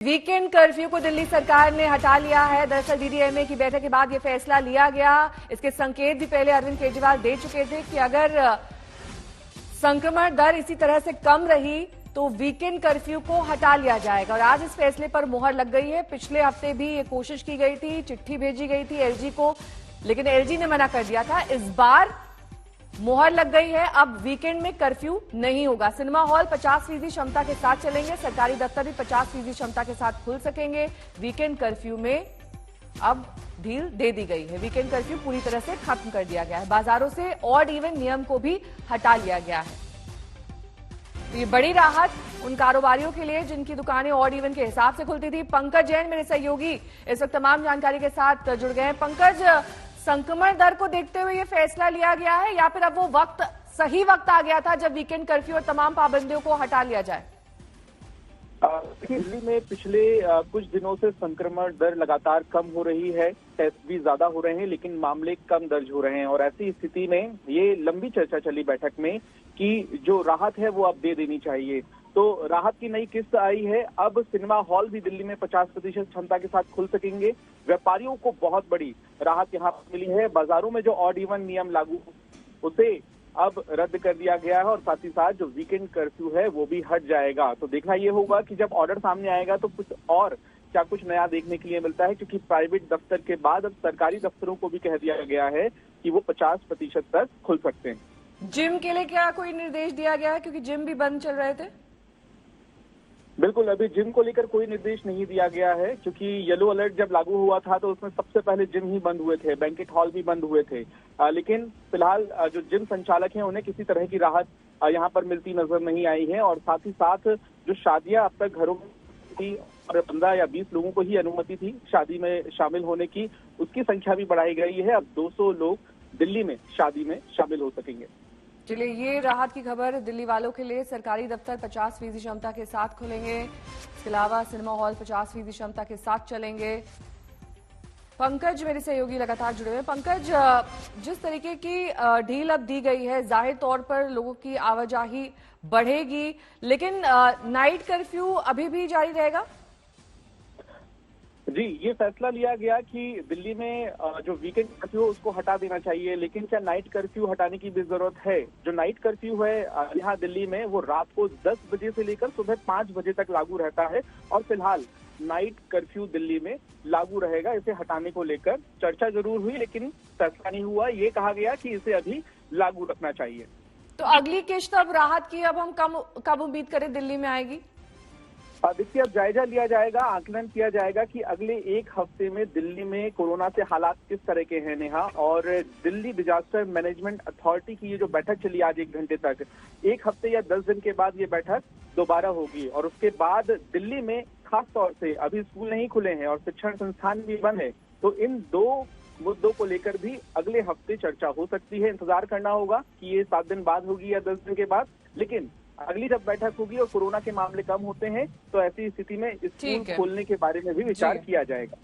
Weekend curfew को दिल्ली सरकार ने हटा लिया है। दरअसल डीडीएमए की बैठक के बाद यह फैसला लिया गया। इसके संकेत भी पहले अरविंद केजरीवाल दे चुके थे कि अगर संक्रमण दर इसी तरह से कम रही तो वीकेंड कर्फ्यू को हटा लिया जाएगा और आज इस फैसले पर मुहर लग गई है। पिछले हफ्ते भी ये कोशिश की गई थी, चिट्ठी भेजी गई थी एलजी को, लेकिन एलजी ने मना कर दिया था। इस बार मुहर लग गई है। अब वीकेंड में कर्फ्यू नहीं होगा। सिनेमा हॉल 50% क्षमता के साथ चलेंगे। सरकारी दफ्तर भी 50% क्षमता के साथ खुल सकेंगे। वीकेंड कर्फ्यू में अब ढील दे दी गई है। वीकेंड कर्फ्यू पूरी तरह से खत्म कर दिया गया है। बाजारों से ऑड इवन नियम को भी हटा लिया गया है। तो ये बड़ी राहत उन कारोबारियों के लिए जिनकी दुकानें ऑड इवन के हिसाब से खुलती थी। पंकज जैन मेरे सहयोगी इस वक्त तमाम जानकारी के साथ जुड़ गए हैं। पंकज, संक्रमण दर को देखते हुए ये फैसला लिया गया है या फिर अब वो सही वक्त आ गया था जब वीकेंड कर्फ्यू और तमाम पाबंदियों को हटा लिया जाए? दिल्ली में पिछले कुछ दिनों से संक्रमण दर लगातार कम हो रही है। टेस्ट भी ज्यादा हो रहे हैं लेकिन मामले कम दर्ज हो रहे हैं और ऐसी स्थिति में ये लंबी चर्चा चली बैठक में कि जो राहत है वो अब दे देनी चाहिए। तो राहत की नई किस्त आई है। अब सिनेमा हॉल भी दिल्ली में 50% क्षमता के साथ खुल सकेंगे। व्यापारियों को बहुत बड़ी राहत यहाँ पर मिली है। बाजारों में जो ऑड इवन नियम लागू उसे अब रद्द कर दिया गया है और साथ ही साथ जो वीकेंड कर्फ्यू है वो भी हट जाएगा। तो देखना ये होगा कि जब ऑर्डर सामने आएगा तो कुछ नया देखने के लिए मिलता है, क्योंकि प्राइवेट दफ्तर के बाद अब सरकारी दफ्तरों को भी कह दिया गया है कि वो 50% तक खुल सकते हैं। जिम के लिए क्या कोई निर्देश दिया गया है, क्योंकि जिम भी बंद चल रहे थे? बिल्कुल, अभी जिम को लेकर कोई निर्देश नहीं दिया गया है, क्योंकि येलो अलर्ट जब लागू हुआ था तो उसमें सबसे पहले जिम ही बंद हुए थे, बैंकेट हॉल भी बंद हुए थे। लेकिन फिलहाल जो जिम संचालक हैं उन्हें किसी तरह की राहत यहाँ पर मिलती नजर नहीं आई है और साथ ही साथ जो शादियां अब तक घरों में थी और 15 या 20 लोगों को ही अनुमति थी शादी में शामिल होने की, उसकी संख्या भी बढ़ाई गई है। अब 200 लोग दिल्ली में शादी में शामिल हो सकेंगे। चलिए, ये राहत की खबर दिल्ली वालों के लिए। सरकारी दफ्तर 50% क्षमता के साथ खुलेंगे। इसके अलावा सिनेमा हॉल 50% क्षमता के साथ चलेंगे। पंकज मेरे सहयोगी लगातार जुड़े हुए। पंकज, जिस तरीके की ढील अब दी गई है, जाहिर तौर पर लोगों की आवाजाही बढ़ेगी, लेकिन नाइट कर्फ्यू अभी भी जारी रहेगा? जी, ये फैसला लिया गया कि दिल्ली में जो वीकेंड कर्फ्यू उसको हटा देना चाहिए, लेकिन क्या नाइट कर्फ्यू हटाने की भी जरूरत है? जो नाइट कर्फ्यू है यहाँ दिल्ली में वो रात को 10 बजे से लेकर सुबह 5 बजे तक लागू रहता है और फिलहाल नाइट कर्फ्यू दिल्ली में लागू रहेगा। इसे हटाने को लेकर चर्चा जरूर हुई लेकिन फैसला नहीं हुआ। ये कहा गया कि इसे अभी लागू रखना चाहिए। तो अगली किश्त अब राहत की अब हम कब उम्मीद करें दिल्ली में आएगी? देखिए, अब जायजा लिया जाएगा, आकलन किया जाएगा कि अगले एक हफ्ते में दिल्ली में कोरोना से हालात किस तरह के हैं नेहा। और दिल्ली डिजास्टर मैनेजमेंट अथॉरिटी की ये जो बैठक चली आज 1 घंटे तक, 1 हफ्ते या 10 दिन के बाद ये बैठक दोबारा होगी और उसके बाद दिल्ली में खास तौर से अभी स्कूल नहीं खुले हैं और शिक्षण संस्थान भी बंद है, तो इन 2 मुद्दों को लेकर भी अगले हफ्ते चर्चा हो सकती है। इंतजार करना होगा कि ये 7 दिन बाद होगी या 10 दिन के बाद, लेकिन अगली जब बैठक होगी और कोरोना के मामले कम होते हैं तो ऐसी स्थिति में स्कूल खोलने के बारे में भी विचार किया जाएगा।